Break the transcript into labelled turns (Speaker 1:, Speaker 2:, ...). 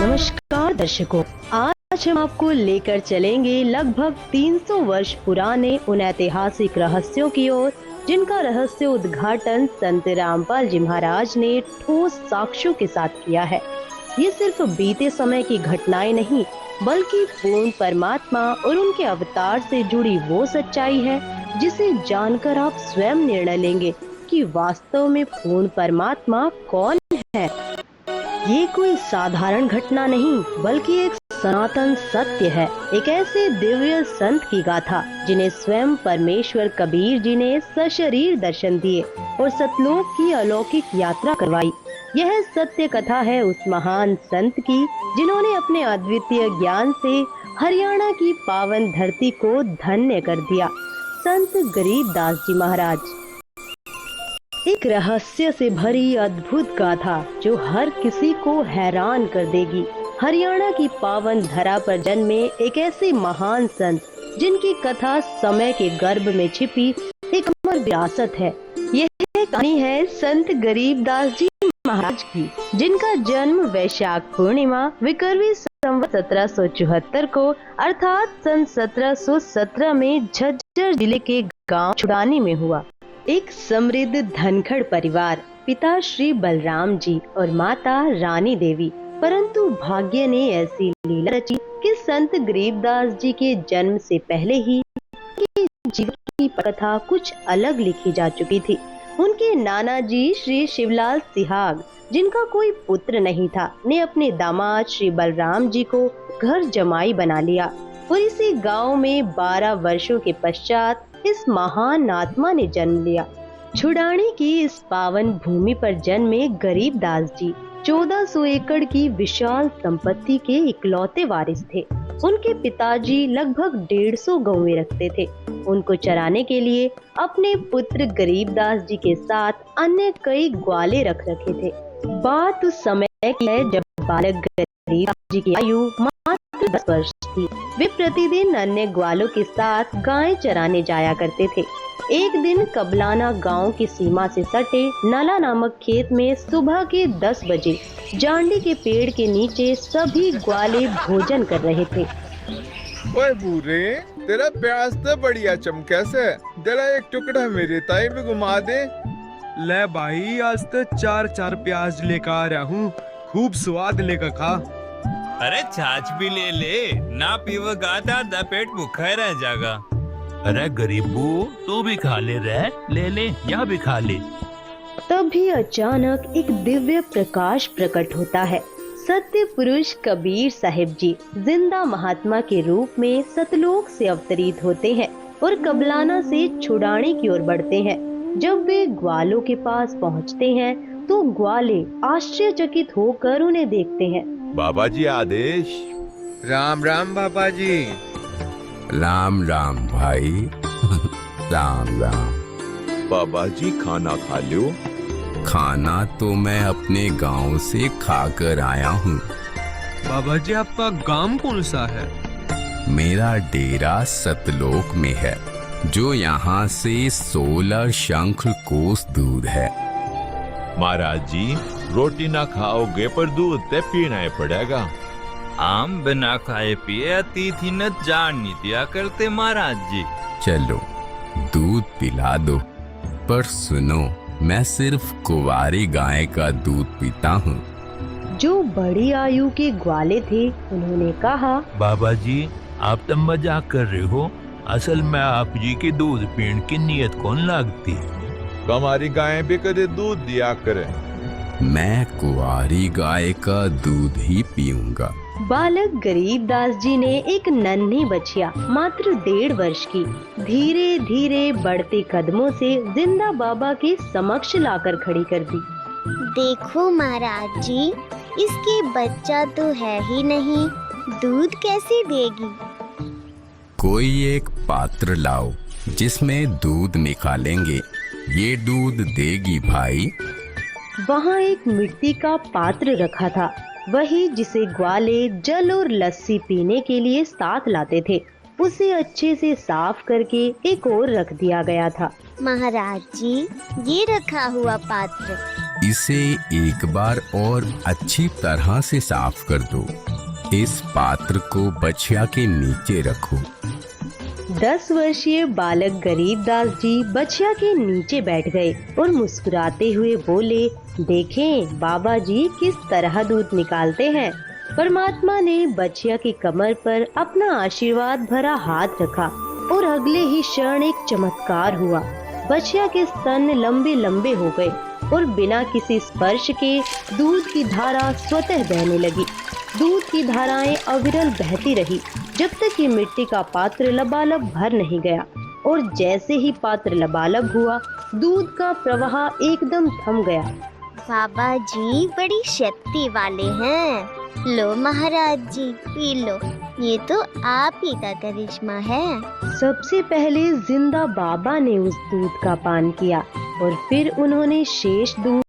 Speaker 1: नमस्कार दर्शकों, आज हम आपको लेकर चलेंगे लगभग 300 वर्ष पुराने उन ऐतिहासिक रहस्यों की ओर जिनका रहस्य उद्घाटन संत रामपाल जी महाराज ने ठोस साक्ष्यों के साथ किया है। ये सिर्फ बीते समय की घटनाएं नहीं, बल्कि पूर्ण परमात्मा और उनके अवतार से जुड़ी वो सच्चाई है जिसे जानकर आप स्वयं निर्णय लेंगे कि वास्तव में पूर्ण परमात्मा कौन है। ये कोई साधारण घटना नहीं, बल्कि एक सनातन सत्य है। एक ऐसे दिव्य संत की गाथा जिन्हें स्वयं परमेश्वर कबीर जी ने सशरीर दर्शन दिए और सतलोक की अलौकिक यात्रा करवाई। यह सत्य कथा है उस महान संत की जिन्होंने अपने अद्वितीय ज्ञान से हरियाणा की पावन धरती को धन्य कर दिया। संत गरीबदास जी महाराज। एक रहस्य से भरी अद्भुत गाथा जो हर किसी को हैरान कर देगी। हरियाणा की पावन धरा पर जन्मे एक ऐसे महान संत जिनकी कथा समय के गर्भ में छिपी एक अमर विरासत है। यह कहानी है संत गरीबदास जी महाराज की, जिनका जन्म वैशाख पूर्णिमा विक्रमी संवत 1774 को अर्थात सन 1717 में झज्जर जिले के गांव छुड़ानी में हुआ। एक समृद्ध धनखड़ परिवार, पिता श्री बलराम जी और माता रानी देवी। परंतु भाग्य ने ऐसी लीला रची कि संत गरीबदास जी के जन्म से पहले ही जीवन की कथा कुछ अलग लिखी जा चुकी थी। उनके नाना जी श्री शिवलाल सिहाग, जिनका कोई पुत्र नहीं था, ने अपने दामाद श्री बलराम जी को घर जमाई बना लिया और इसी गांव में 12 वर्षों के पश्चात इस महान आत्मा ने जन्म लिया। छुड़ानी की इस पावन भूमि पर जन्मे गरीबदास जी 1400 एकड़ की विशाल संपत्ति के इकलौते वारिस थे। उनके पिताजी लगभग 150 गौएं रखते थे। उनको चराने के लिए अपने पुत्र गरीबदास जी के साथ अन्य कई ग्वाले रख रखे थे। बात उस समय की है जब बालक गरीबदास जी की आयु मात्र 10 वर्ष थी। वे प्रतिदिन अन्य ग्वालों के साथ गायें चराने जाया करते थे। एक दिन कबलाना गांव की सीमा से सटे नला नामक खेत में सुबह के 10 बजे जांडी के पेड़ के नीचे सभी ग्वाले भोजन कर रहे थे।
Speaker 2: ओए बूरे, तेरा प्याज तो बढ़िया चमके से, जरा एक टुकड़ा मेरे ताई में घुमा दे।
Speaker 3: ले भाई, आज तो 4 प्याज लेकर आ रहा हूँ, खूब स्वाद लेकर खा।
Speaker 4: अरे छाछ भी ले ले, ना पीवगा तो पेट भूखा रह जाएगा।
Speaker 5: अरे गरीबू, तू भी खा ले रे, ले ले, यहाँ भी खा ले।
Speaker 1: तभी अचानक एक दिव्य प्रकाश प्रकट होता है। सत्य पुरुष कबीर साहिब जी जिंदा महात्मा के रूप में सतलोक से अवतरित होते हैं और कबलाना से छुड़ाने की ओर बढ़ते हैं। जब वे ग्वालों के पास पहुँचते हैं तो ग्वाले आश्चर्यचकित होकर उन्हें देखते हैं।
Speaker 2: बाबा जी आदेश।
Speaker 3: राम राम बाबा जी।
Speaker 6: राम राम भाई। राम राम।
Speaker 2: बाबा जी खाना खा लो।
Speaker 6: खाना तो मैं अपने गांव से खाकर आया हूँ।
Speaker 3: बाबा जी, आपका गांव कौन सा है?
Speaker 6: मेरा डेरा सतलोक में है, जो यहाँ से 16 शंख कोस दूर है।
Speaker 2: महाराज जी, रोटी ना खाओगे पर दूध ते पीना ही पड़ेगा।
Speaker 4: आम बिना खाए पिए अतिथि न जान नहीं दिया करते महाराज जी।
Speaker 6: चलो दूध पिला दो, पर सुनो, मैं सिर्फ कुंवारी गाय का दूध पीता हूँ।
Speaker 1: जो बड़ी आयु के ग्वाले थे उन्होंने कहा,
Speaker 5: बाबा जी, आप तो मजाक कर रहे हो। असल में आप जी के दूध पीने की नीयत कौन लागती है?
Speaker 2: हमारी गाय भी कदे दूध दिया करे।
Speaker 6: मैं कुंवारी गाय का दूध ही पीऊंगा।
Speaker 1: बालक गरीबदास जी ने एक नन्ही बछिया मात्र 1.5 वर्ष की धीरे धीरे बढ़ते कदमों से जिंदा बाबा के समक्ष लाकर खड़ी कर दी।
Speaker 7: देखो महाराज जी, इसके बच्चा तो है ही नहीं, दूध कैसे देगी?
Speaker 6: कोई एक पात्र लाओ जिसमें दूध निकालेंगे, ये दूध देगी भाई।
Speaker 1: वहाँ एक मिट्टी का पात्र रखा था, वही जिसे ग्वाले जल और लस्सी पीने के लिए साथ लाते थे। उसे अच्छे से साफ करके एक और रख दिया गया था।
Speaker 7: महाराज जी, ये रखा हुआ पात्र
Speaker 6: इसे एक बार और अच्छी तरह से साफ कर दो। इस पात्र को बछिया के नीचे रखो।
Speaker 1: 10 वर्षीय बालक गरीबदास जी बछिया के नीचे बैठ गए और मुस्कुराते हुए बोले, देखें बाबा जी किस तरह दूध निकालते हैं। परमात्मा ने बछिया की कमर पर अपना आशीर्वाद भरा हाथ रखा और अगले ही क्षण एक चमत्कार हुआ। बछिया के स्तन लंबे लंबे हो गए और बिना किसी स्पर्श के दूध की धारा स्वतः बहने लगी। दूध की धाराएं अविरल बहती रही जब तक ये मिट्टी का पात्र लबालब भर नहीं गया, और जैसे ही पात्र लबालब हुआ दूध का प्रवाह एकदम थम गया।
Speaker 7: बाबा जी बड़ी शक्ति वाले हैं। लो महाराज जी पी लो, ये तो आप ही का करिश्मा है।
Speaker 1: सबसे पहले जिंदा बाबा ने उस दूध का पान किया और फिर उन्होंने शेष दूध